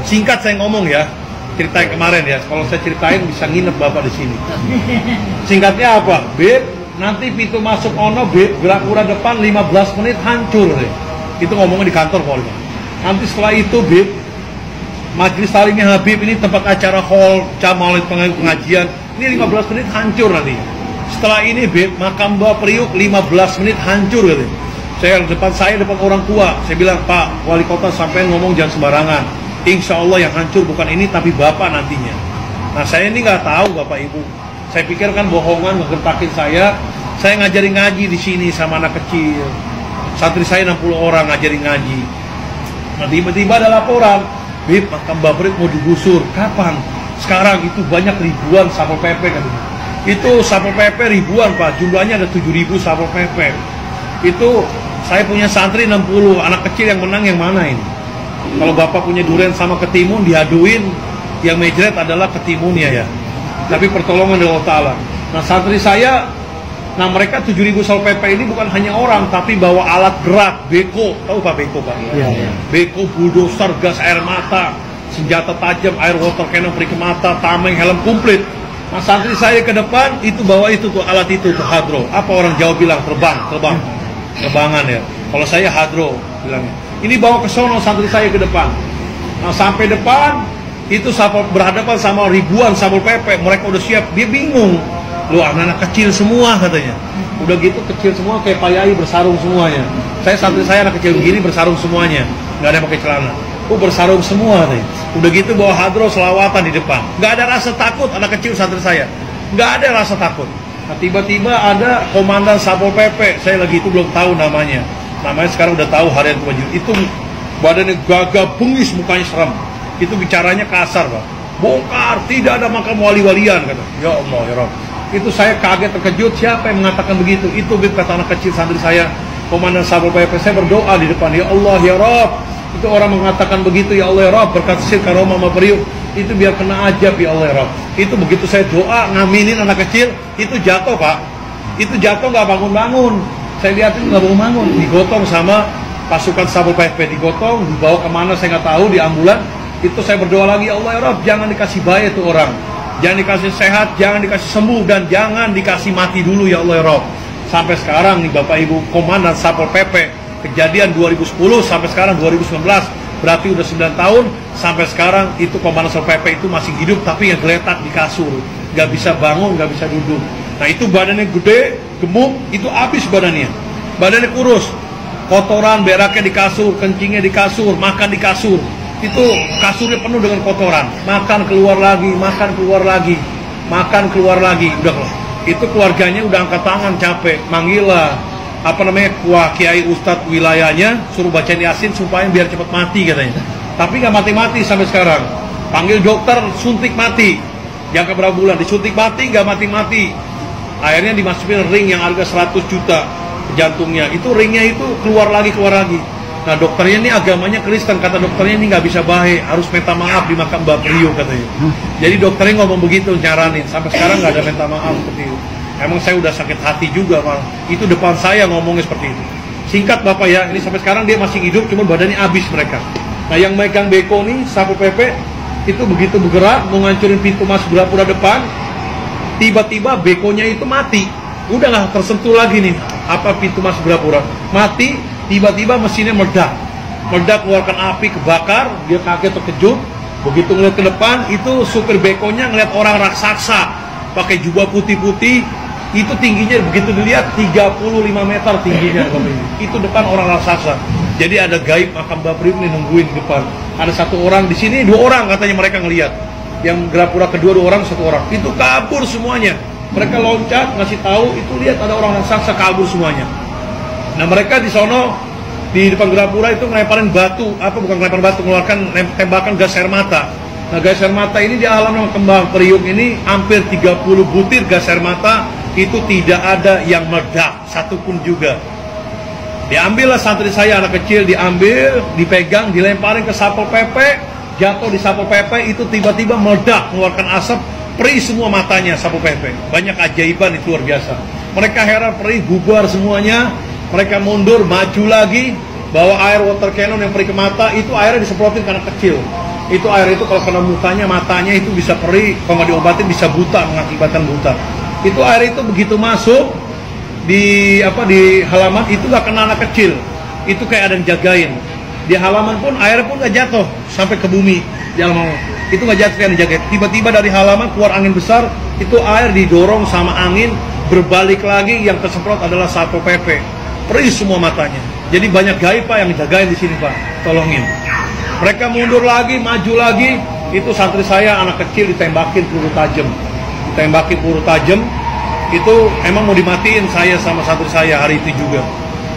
Singkat saya ngomong ya, cerita yang kemarin ya. Kalau saya ceritain bisa nginep Bapak di sini. Singkatnya apa? Beb, nanti pintu masuk ono Beb, Grapura depan 15 menit hancur deh. Itu ngomongnya di kantor Polri. Nanti setelah itu Beb, Majelis Taklimnya Habib ini tempat acara hall, Maulid pengajian, ini 15 menit hancur nanti. Setelah ini Beb, makam Mbah Priuk 15 menit hancur gitu. Saya depan orang tua, saya bilang, Pak Wali Kota sampai ngomong jangan sembarangan. Insya Allah yang hancur bukan ini tapi Bapak nantinya. Nah saya ini nggak tahu Bapak Ibu. Saya pikir kan bohongan ngegertakin saya. Saya ngajarin ngaji di sini sama anak kecil. Santri saya 60 orang ngajarin ngaji. Nah tiba-tiba ada laporan, Bib, makam Mbah Priuk mau digusur. Kapan? Sekarang itu banyak ribuan Satpol PP katanya. Itu Satpol PP ribuan Pak, jumlahnya ada 7.000 Satpol PP. Itu saya punya santri 60, anak kecil yang menang yang mana ini? Kalau Bapak punya durian sama ketimun diaduin, yang mejret adalah ketimunnya ya. Tapi pertolongan dari Allah Ta'ala. Nah santri saya, nah mereka 7.000 Satpol PP ini bukan hanya orang, tapi bawa alat berat, beko. Tahu Pak beko Pak? Iya. Beko, bulldozer, gas air mata, senjata tajam, air water cannon, perik mata, tameng, helm komplit. Nah santri saya ke depan, itu bawa itu tuh alat itu tuh hadro. Apa orang Jawa bilang? Terbangan ya. Kalau saya hadro bilangnya. Ini bawa ke sono santri saya ke depan. Nah sampai depan itu berhadapan sama ribuan Satpol PP. Mereka udah siap, dia bingung. Loh anak-anak kecil semua katanya. Udah gitu kecil semua kayak Pak Yai bersarung semuanya. Santri saya anak kecil begini bersarung semuanya. Nggak ada yang pakai celana. Bersarung semua katanya. Udah gitu bawa hadro selawatan di depan. Nggak ada rasa takut anak kecil santri saya. Nggak ada rasa takut. Nah tiba-tiba ada komandan Satpol PP. Saya lagi itu belum tahu namanya. Namanya sekarang udah tahu harian kewajiban. Itu badannya gagah bengis, mukanya serem. Itu bicaranya kasar Pak. Bongkar, tidak ada makam wali-walian kata. Ya Allah ya Rabb. Itu saya kaget terkejut, siapa yang mengatakan begitu? Itu kata anak kecil santri saya, komandan Satpol PP. Saya berdoa di depan, ya Allah ya Rabb. Itu orang mengatakan begitu, ya Allah ya Rabb, berkat sir karomah Mbah Priuk. Itu biar kena ajab ya Allah ya Rabb. Itu begitu saya doa ngaminin anak kecil, itu jatuh Pak. Itu jatuh nggak bangun-bangun. Saya lihat itu nggak bangun-bangun, digotong sama pasukan Satpol PP, digotong, dibawa kemana saya nggak tahu, di ambulan. Itu saya berdoa lagi, ya Allah ya Rabb, jangan dikasih bahaya tuh orang, jangan dikasih sehat, jangan dikasih sembuh, dan jangan dikasih mati dulu ya Allah ya Rabb. Sampai sekarang nih Bapak Ibu, komandan Satpol PP, kejadian 2010 sampai sekarang 2019, berarti udah 9 tahun, sampai sekarang itu komandan Satpol PP itu masih hidup, tapi yang geletak di kasur, nggak bisa bangun, nggak bisa duduk. Nah itu badannya gede, gemuk, itu habis badannya kurus, kotoran beraknya di kasur, kencingnya di kasur, makan di kasur, itu kasurnya penuh dengan kotoran, makan keluar lagi, udah itu keluarganya udah angkat tangan capek, manggil lah Kiai Ustadz wilayahnya, suruh bacain Yasin supaya biar cepat mati katanya, tapi nggak mati-mati sampai sekarang. Panggil dokter, suntik mati, jangka berapa bulan, disuntik mati, nggak mati-mati. Akhirnya dimasukin ring yang harga 100 juta jantungnya. Itu ringnya itu keluar lagi. Nah dokternya ini agamanya Kristen. Kata dokternya ini nggak bisa baik, harus minta maaf di makam Mbah Priuk katanya. Jadi dokternya ngomong begitu, nyaranin. Sampai sekarang nggak ada minta maaf seperti itu. Emang saya udah sakit hati juga malah. Itu depan saya ngomongnya seperti itu. Singkat Bapak ya, ini sampai sekarang dia masih hidup, cuma badannya habis mereka. Nah yang megang beko nih, Satpol PP, itu begitu bergerak, mau ngancurin pintu masuk Grapura depan, tiba-tiba bekonya itu mati, udah nggak tersentuh lagi nih pintu masuk Grapura, mati. Tiba-tiba mesinnya meledak, keluarkan api, kebakar. Dia kaget terkejut, begitu ngeliat ke depan, itu supir bekonya ngeliat orang raksasa pakai jubah putih-putih, itu tingginya begitu dilihat 35 meter tingginya. Itu depan orang raksasa. Jadi ada gaib makam Mbah Priuk nih nungguin di depan. Ada satu orang di sini, 2 orang katanya mereka ngelihat. Yang Grapura kedua 2 orang, 1 orang. Itu kabur semuanya. Mereka loncat ngasih tahu, itu lihat ada orang raksasa, kabur semuanya. Nah mereka di sono di depan Grapura itu ngelemparin batu, mengeluarkan tembakan gas air mata. Nah gas air mata ini di alam Mbah Priuk ini hampir 30 butir gas air mata, itu tidak ada yang meledak satupun juga. Diambillah santri saya anak kecil, diambil, dipegang, dilemparin ke Satpol PP, jatuh di Satpol PP, itu tiba-tiba meledak, mengeluarkan asap, perih semua matanya Satpol PP. Banyak ajaiban itu luar biasa. Mereka heran, perih, bubar semuanya. Mereka mundur, maju lagi, bawa air water cannon yang perih ke mata, itu airnya disemprotin ke anak kecil. Itu air itu kalau kena mukanya, matanya itu bisa perih, kalau nggak diobatin bisa buta, mengakibatkan buta. Itu air itu begitu masuk di halaman itu nggak kena anak kecil, itu kayak ada yang jagain. Di halaman pun air pun nggak jatuh sampai ke bumi di halaman, itu nggak jatuh, kayak dijagain. Tiba-tiba dari halaman keluar angin besar, itu air didorong sama angin berbalik lagi, yang tersemprot adalah Satpol PP, perih semua matanya. Jadi banyak gaib Pak yang jagain di sini Pak, tolongin. Mereka mundur lagi, maju lagi, itu santri saya anak kecil ditembakin peluru tajam, itu emang mau dimatiin saya sama santri saya hari itu juga.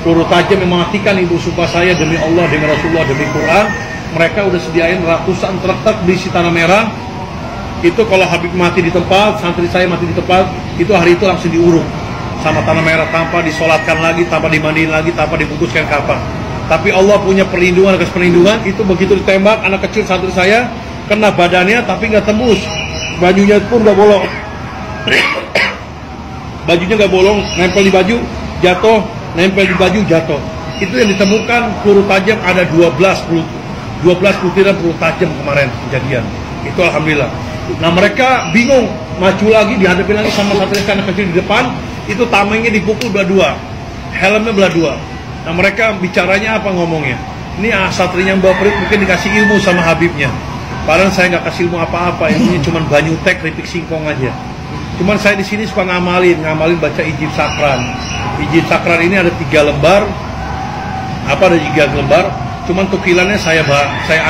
Peluru tajam yang mematikan, ibu sumpah saya demi Allah, demi Rasulullah, demi Quran. Mereka udah sediain ratusan truk berisi tanah merah. Itu kalau Habib mati di tempat, santri saya mati di tempat, itu hari itu langsung diuruk sama tanah merah, tanpa disolatkan lagi, tanpa dimandiin lagi, tanpa dibungkuskan kapan. Tapi Allah punya perlindungan atas perlindungan. Itu begitu ditembak, anak kecil santri saya kena badannya tapi nggak tembus, bajunya pun nggak bolong. Bajunya nggak bolong, nempel di baju, jatuh, nempel di baju, jatuh. Itu yang ditemukan peluru tajam ada 12 butiran peluru tajam kemarin kejadian. Itu alhamdulillah. Nah mereka bingung, maju lagi, dihadapi lagi sama santri anak kecil di depan. Itu tamengnya dipukul belah dua, helmnya belah dua. Nah mereka bicaranya apa ngomongnya? Ini satrinya Mbak Prit mungkin dikasih ilmu sama Habibnya. Padahal saya nggak kasih ilmu apa-apa, ini cuma banyu tek, keripik singkong aja. Cuman saya di sini suka ngamalin baca ijib sakran. Ijib sakran ini ada 3 lembar, ada 3 lembar. Cuman tukilannya saya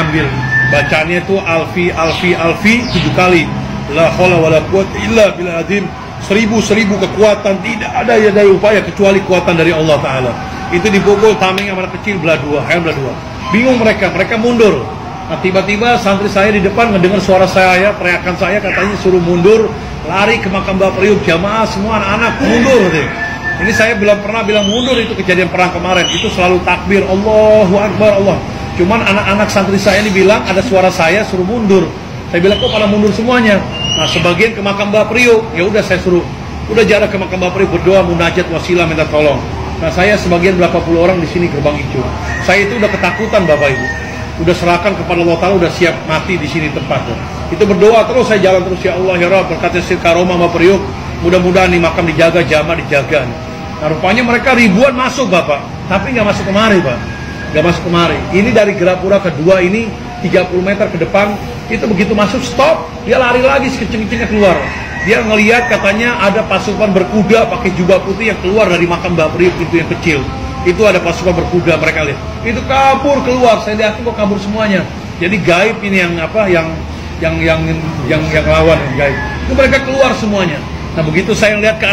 ambil. Bacaannya itu alfi 7 kali. La haula wala quwwata illa billah azim. 1000 kekuatan, tidak ada ya daya upaya kecuali kekuatan dari Allah Ta'ala. Itu dipukul tameng anak kecil belah dua, helm belah dua. Bingung mereka mundur. Nah tiba-tiba santri saya di depan mendengar suara saya, teriakan saya, katanya suruh mundur, lari ke makam Bapak Priuk, jamaah semua anak-anak mundur. Ini saya belum pernah bilang mundur, itu kejadian perang kemarin, itu selalu takbir, Allahu Akbar, Allah. Cuman anak-anak santri saya ini bilang ada suara saya suruh mundur. Saya bilang kok pada mundur semuanya. Nah sebagian ke makam Bapak Priuk, ya udah saya suruh, udah jarak ke makam Bapak Priuk, berdoa, munajat, wasilah, minta tolong. Nah saya sebagian berapa puluh orang di sini gerbang hijau. Saya itu udah ketakutan Bapak Ibu, udah serahkan kepada Allah Ta'ala, udah siap mati di sini tempatnya. Itu berdoa terus, saya jalan terus, ya Allah ya Rabb, berkata sir karomah Bapak Priuk, mudah-mudahan nih makam dijaga, jamaah dijaga. Nah rupanya mereka ribuan masuk Bapak, tapi nggak masuk kemari Pak, nggak masuk kemari. Ini dari Gerapura kedua ini 30 meter ke depan, itu begitu masuk stop, dia lari lagi sekecil-kecilnya keluar. Dia ngelihat katanya ada pasukan berkuda pakai jubah putih yang keluar dari makam Bapak Priuk, itu yang kecil. Itu ada pasukan berkuda, mereka lihat. Itu kabur keluar, saya lihat kok kabur semuanya. Jadi gaib ini yang lawan yang gaib. Itu mereka keluar semuanya. Nah begitu saya lihat ke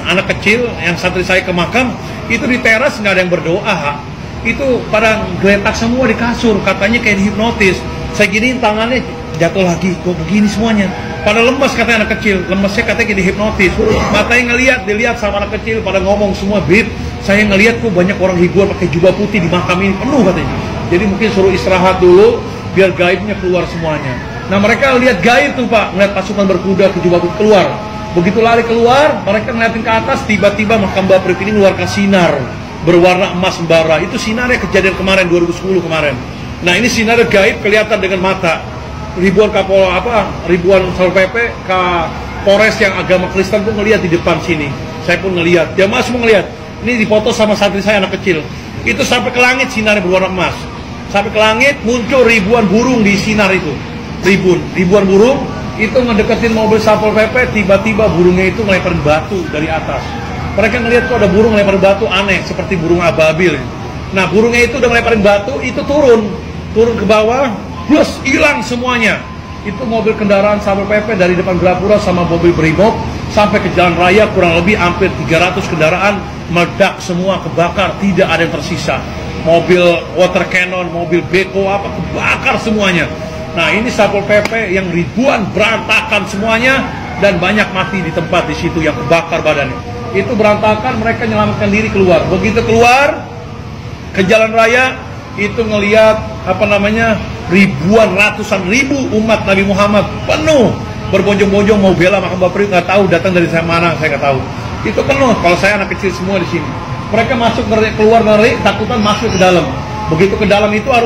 anak kecil yang santri saya ke makam, itu di teras nggak ada yang berdoa. Itu pada geletak semua di kasur, katanya kayak dihipnotis. Saya giniin tangannya, jatuh lagi, kok begini semuanya. Pada lemas katanya anak kecil, lemesnya katanya kayak dihipnotis. Matanya dilihat sama anak kecil, pada ngomong semua, Bib, saya ngelihat kok banyak orang ribuan pakai jubah putih di makam ini, penuh katanya. Jadi mungkin suruh istirahat dulu, biar gaibnya keluar semuanya. Nah mereka lihat gaib tuh Pak, ngeliat pasukan berkuda ke jubah putih keluar. Begitu lari keluar, mereka ngeliatin ke atas, tiba-tiba makam Bapak Priuk ini mengeluarkan sinar berwarna emas bara. Itu sinarnya kejadian kemarin 2010 kemarin. Nah ini sinar gaib kelihatan dengan mata. Ribuan ribuan Satpol PP ke Polres yang agama Kristen pun ngelihat di depan sini. Saya pun ngelihat, jamaah semua ngelihat. Ini difoto sama santri saya anak kecil. Itu sampai ke langit sinarnya berwarna emas. Sampai ke langit muncul ribuan burung di sinar itu. Ribuan burung itu ngedeketin mobil Satpol PP, tiba-tiba burungnya itu ngelemparin batu dari atas. Mereka ngelihat kok ada burung ngelemparin batu aneh seperti burung ababil. Nah, burungnya itu udah ngelemparin batu, itu turun ke bawah, plus hilang semuanya. Itu mobil kendaraan Satpol PP dari depan Gerapura sama mobil Brimob sampai ke jalan raya kurang lebih hampir 300 kendaraan meledak semua, kebakar, tidak ada yang tersisa. Mobil water cannon, mobil beko kebakar semuanya. Nah ini Satpol PP yang ribuan berantakan semuanya dan banyak mati di tempat di situ yang kebakar badannya. Itu berantakan, mereka menyelamatkan diri keluar. Begitu keluar ke jalan raya itu ngelihat ribuan, ratusan ribu umat Nabi Muhammad penuh berbonjong-bonjong mau bela makam Bapak Priuk, nggak tahu datang dari mana, saya nggak tahu. Itu penuh. Kalau saya anak kecil semua di sini. Mereka masuk keluar ngeri, takutan masuk ke dalam. Begitu ke dalam itu harus